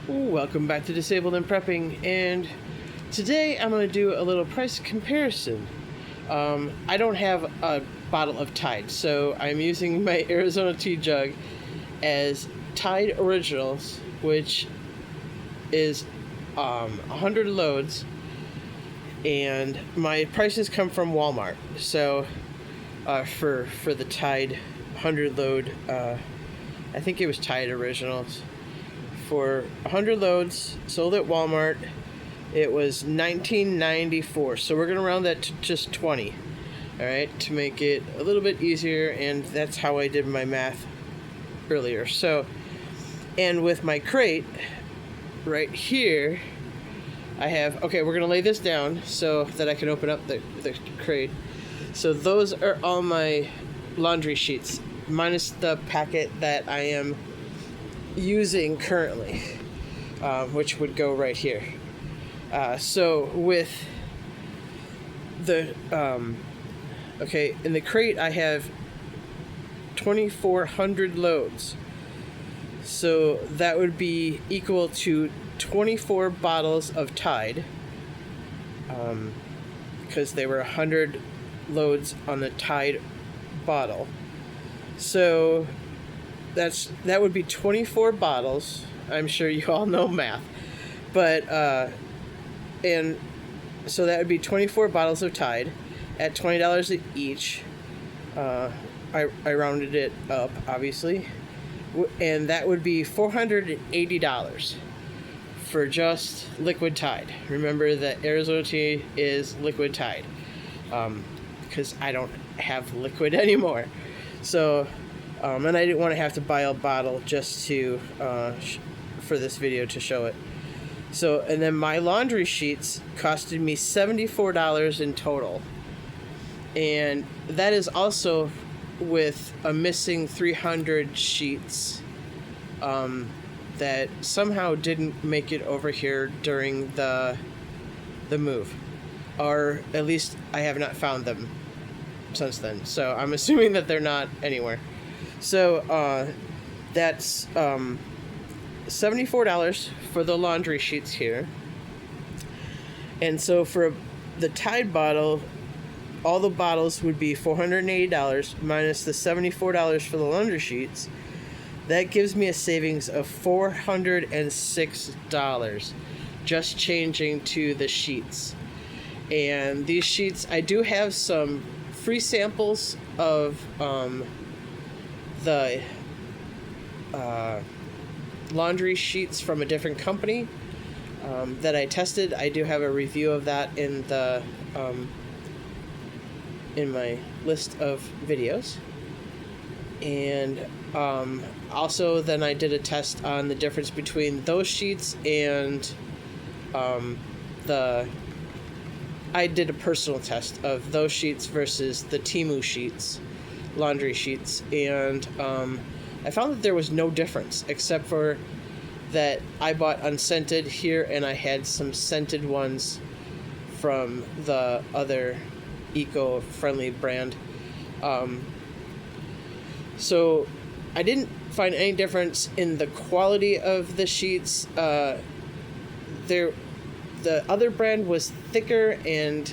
Welcome back to Disabled and Prepping, and today I'm going to do a little price comparison. I don't have a bottle of Tide, so I'm using my Arizona tea jug as Tide Originals, which is 100 loads, and my prices come from Walmart. So for the Tide 100 load, I think it was Tide Originals. For 100 loads, sold at Walmart, it was $19.94. So we're going to round that to just 20, all right, to make it a little bit easier, and that's how I did my math earlier. So, and with my crate right here, I have, okay, we're going to lay this down so that I can open up the crate. So those are all my laundry sheets, minus the packet that I am using currently, which would go right here. So with the okay, in the crate I have 2,400 loads, so that would be equal to 24 bottles of Tide, because they were 100 loads on the Tide bottle. So that would be 24 bottles. I'm sure you all know math, but and so that would be 24 bottles of Tide at $20 each. I rounded it up, obviously, and that would be $480 for just liquid Tide. Remember that Arizona tea is liquid Tide, because I don't have liquid anymore. So and I didn't want to have to buy a bottle just to for this video to show it. So, and then my laundry sheets costed me $74 in total, and that is also with a missing 300 sheets that somehow didn't make it over here during the move, or at least I have not found them since then. So I'm assuming that they're not anywhere. So that's $74 for the laundry sheets here. And so for the Tide bottle, all the bottles would be $480 minus the $74 for the laundry sheets. That gives me a savings of $406 just changing to the sheets. And these sheets, I do have some free samples of the laundry sheets from a different company that I tested. I do have a review of that in the in my list of videos, and also then I did a test on the difference between those sheets and I did a personal test of those sheets versus the Temu sheets, laundry sheets, and I found that there was no difference, except for that I bought unscented here, and I had some scented ones from the other eco-friendly brand. So I didn't find any difference in the quality of the sheets. The other brand was thicker and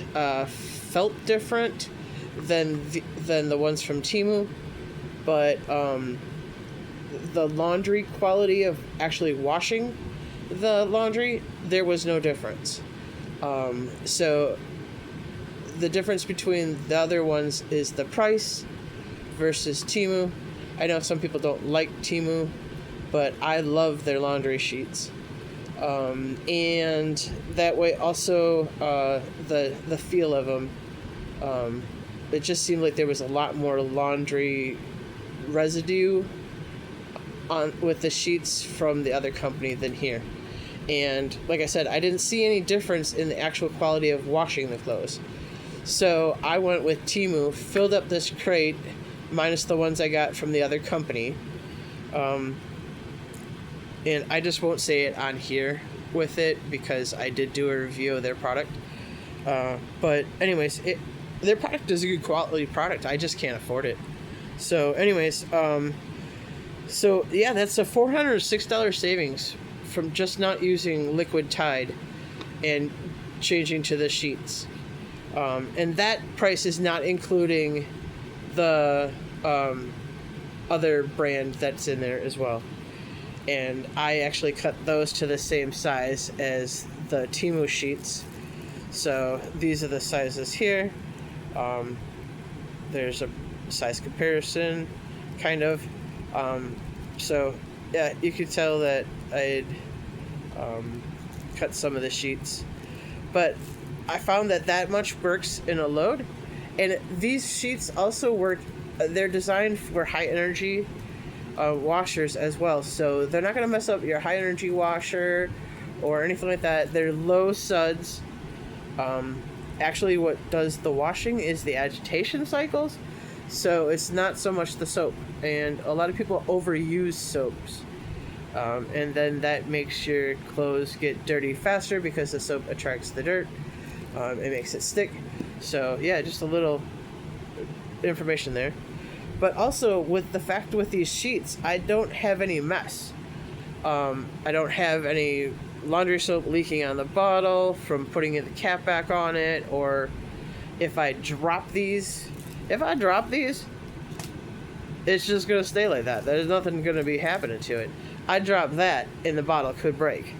felt different than the ones from Temu, but the laundry quality of actually washing the laundry, there was no difference. So the difference between the other ones is the price versus Temu. I know some people don't like Temu, but I love their laundry sheets. And that way also the feel of them, it just seemed like there was a lot more laundry residue on with the sheets from the other company than here. And like I said, I didn't see any difference in the actual quality of washing the clothes. So I went with Temu, filled up this crate minus the ones I got from the other company. And I just won't say it on here with it because I did do a review of their product. But anyways, their product is a good quality product. I just can't afford it. So anyways, so yeah, that's a $406 savings from just not using liquid Tide and changing to the sheets. And that price is not including the other brand that's in there as well. And I actually cut those to the same size as the Temu sheets. So these are the sizes here. There's a size comparison, kind of. So yeah, you could tell that I'd cut some of the sheets. But I found that much works in a load. And these sheets also work, they're designed for high energy washers as well. So they're not going to mess up your high energy washer or anything like that. They're low suds. Actually, what does the washing is the agitation cycles. So it's not so much the soap. And a lot of people overuse soaps. And then that makes your clothes get dirty faster because the soap attracts the dirt. It makes it stick. So yeah, just a little information there. But also with the fact with these sheets, I don't have any mess. I don't have any laundry soap leaking on the bottle from putting the cap back on it, or if I drop these, it's just gonna stay like that. There's nothing gonna be happening to it. I drop that and the bottle could break,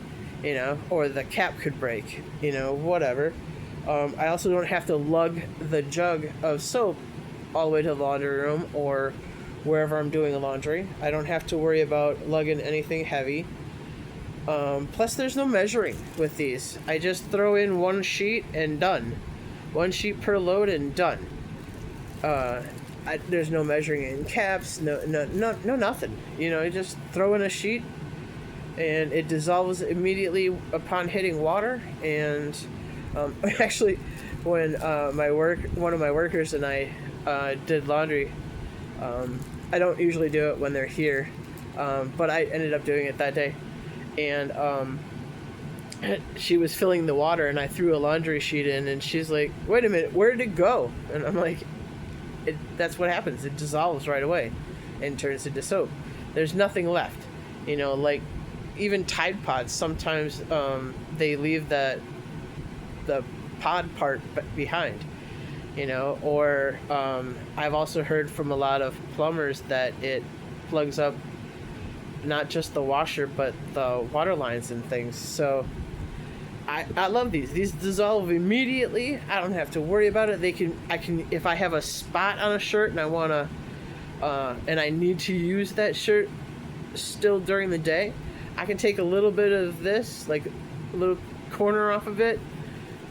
or the cap could break, whatever. I also don't have to lug the jug of soap all the way to the laundry room or wherever I'm doing the laundry. I don't have to worry about lugging anything heavy. Plus, there's no measuring with these. I just throw in one sheet and done. One sheet per load and done. There's no measuring in caps, no nothing. You just throw in a sheet and it dissolves immediately upon hitting water. And actually, when one of my workers and I did laundry, I don't usually do it when they're here, but I ended up doing it that day. And she was filling the water and I threw a laundry sheet in and she's like, wait a minute, where did it go? And I'm like, that's what happens. It dissolves right away and turns into soap. There's nothing left. Like even Tide Pods, sometimes they leave the pod part behind, or I've also heard from a lot of plumbers that it plugs up not just the washer but the water lines and things. So I love these. These dissolve immediately. I don't have to worry about it. I can if I have a spot on a shirt and I want to and I need to use that shirt still during the day, I can take a little bit of this, like a little corner off of it,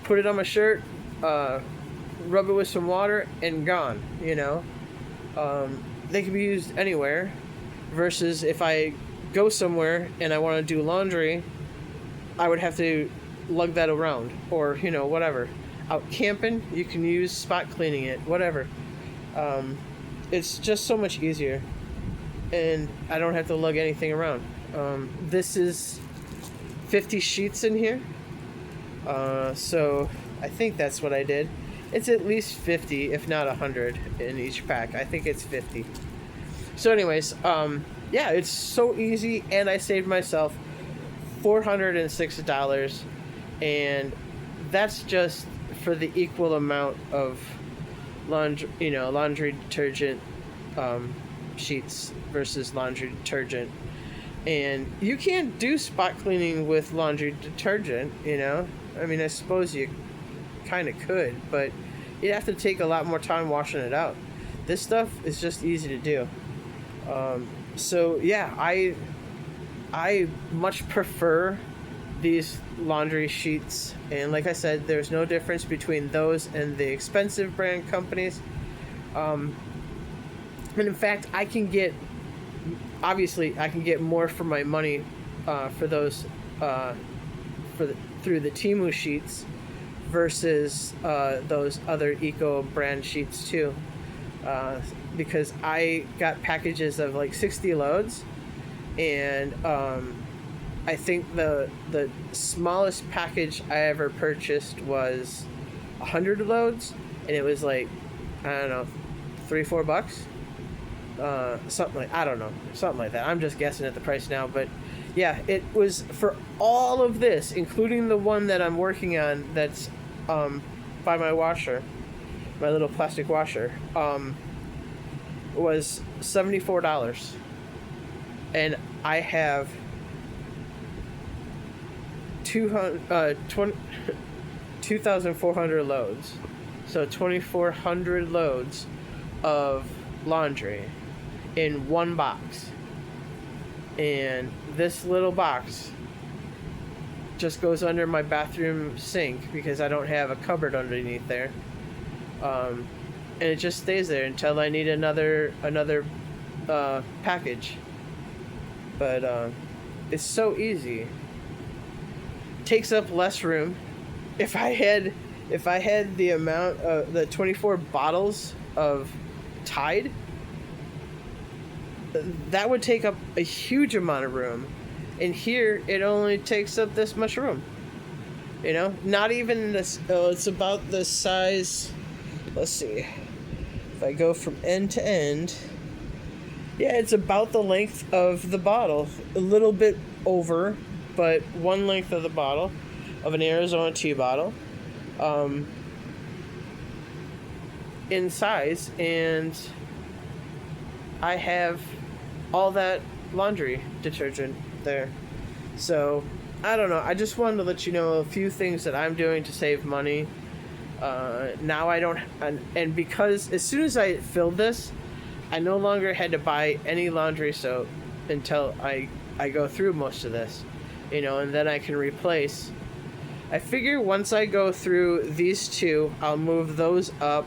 put it on my shirt, rub it with some water, and gone. They can be used anywhere. Versus if I go somewhere and I want to do laundry, I would have to lug that around, or whatever. Out camping, you can use spot cleaning it, whatever. It's just so much easier, and I don't have to lug anything around. This is 50 sheets in here, so I think that's what I did. It's at least 50, if not 100 in each pack. I think it's 50. So anyways, yeah, it's so easy, and I saved myself $406, and that's just for the equal amount of laundry detergent sheets versus laundry detergent. And you can't do spot cleaning with laundry detergent, I mean, I suppose you kind of could, but you'd have to take a lot more time washing it out. This stuff is just easy to do. So yeah, I much prefer these laundry sheets, and like I said, there's no difference between those and the expensive brand companies. And in fact, I can get more for my money for those through the Temu sheets versus those other eco brand sheets too. Because I got packages of like 60 loads, and I think the smallest package I ever purchased was 100 loads, and it was like, I don't know, $3-4, something like that. I'm just guessing at the price now, but Yeah, it was for all of this, including the one that I'm working on that's by my washer, my little plastic washer, was $74. And I have 2,400 loads. So 2,400 loads of laundry in one box. And this little box just goes under my bathroom sink because I don't have a cupboard underneath there. And it just stays there until I need another package. But it's so easy. Takes up less room. If I had the amount of the 24 bottles of Tide, that would take up a huge amount of room. And here it only takes up this much room. You know, not even this. It's about the size. Let's see. If I go from end to end, yeah, it's about the length of the bottle. A little bit over, but one length of the bottle of an Arizona tea bottle. In size, and I have all that laundry detergent there. So I don't know, I just wanted to let you know a few things that I'm doing to save money. Now I don't, and because as soon as I filled this, I no longer had to buy any laundry soap until I go through most of this, you know, and then I can replace. I figure once I go through these two, I'll move those up.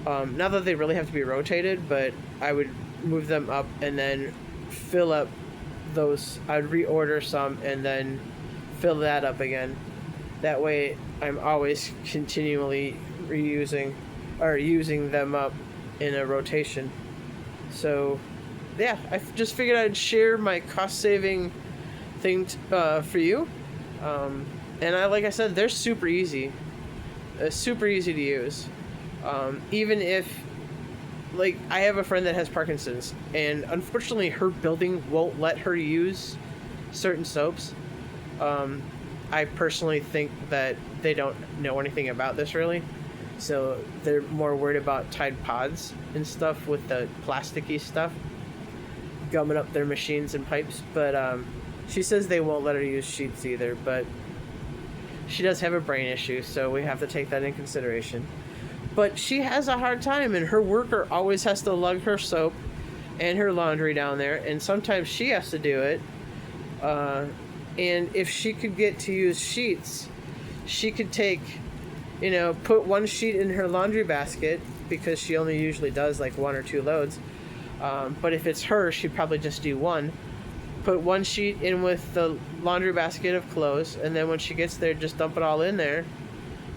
Not that they really have to be rotated, but I would move them up and then fill up those. I'd reorder some and then fill that up again. That way I'm always continually reusing or using them up in a rotation. So yeah, I just figured I'd share my cost-saving thing for you. And like I said, they're super easy. Super easy to use. Even if, like, I have a friend that has Parkinson's, and unfortunately her building won't let her use certain soaps. I personally think that they don't know anything about this really, so they're more worried about Tide Pods and stuff with the plasticky stuff gumming up their machines and pipes. But she says they won't let her use sheets either, but she does have a brain issue, so we have to take that in consideration. But she has a hard time, and her worker always has to lug her soap and her laundry down there, and sometimes she has to do it. And if she could get to use sheets, she could take, you know, put one sheet in her laundry basket, because she only usually does like 1 or 2 loads. But if it's her, she'd probably just do one. Put one sheet in with the laundry basket of clothes, and then when she gets there, just dump it all in there,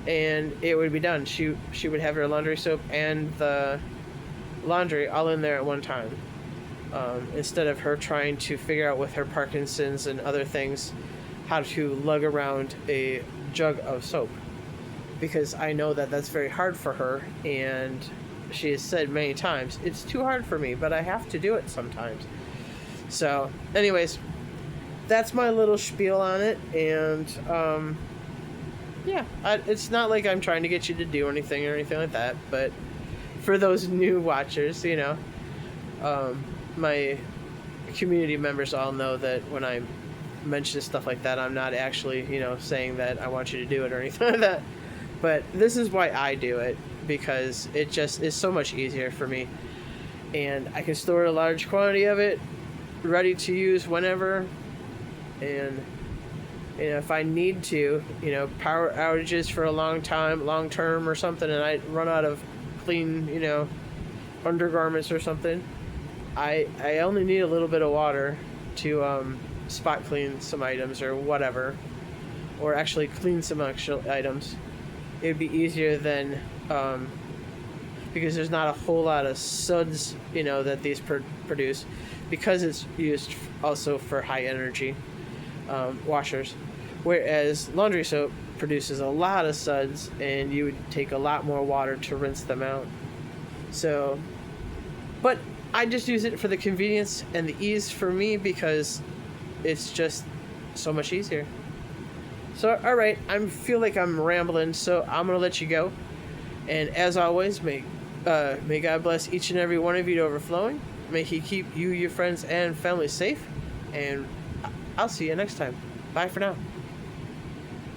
and it would be done. She would have her laundry soap and the laundry all in there at one time, instead of her trying to figure out with her Parkinson's and other things how to lug around a jug of soap, because I know that that's very hard for her, and she has said many times, it's too hard for me, but I have to do it sometimes. So anyways, that's my little spiel on it. And yeah, it's not like I'm trying to get you to do anything or anything like that, but for those new watchers, you know, my community members all know that when I mention stuff like that, I'm not actually, you know, saying that I want you to do it or anything like that. But this is why I do it, because it just is so much easier for me, and I can store a large quantity of it ready to use whenever. And you know, if I need to, you know, power outages for a long term or something, and I run out of clean, you know, undergarments or something, I only need a little bit of water to spot clean some items or whatever, or actually clean some actual items. It'd be easier than, because there's not a whole lot of suds, you know, that these produce, because it's used also for high energy washers, whereas laundry soap produces a lot of suds, and you would take a lot more water to rinse them out. So, but I just use it for the convenience and the ease for me, because it's just so much easier. So, all right, I feel like I'm rambling, so I'm gonna let you go. And as always, may God bless each and every one of you to overflowing. May He keep you, your friends, and family safe. And I'll see you next time. Bye for now.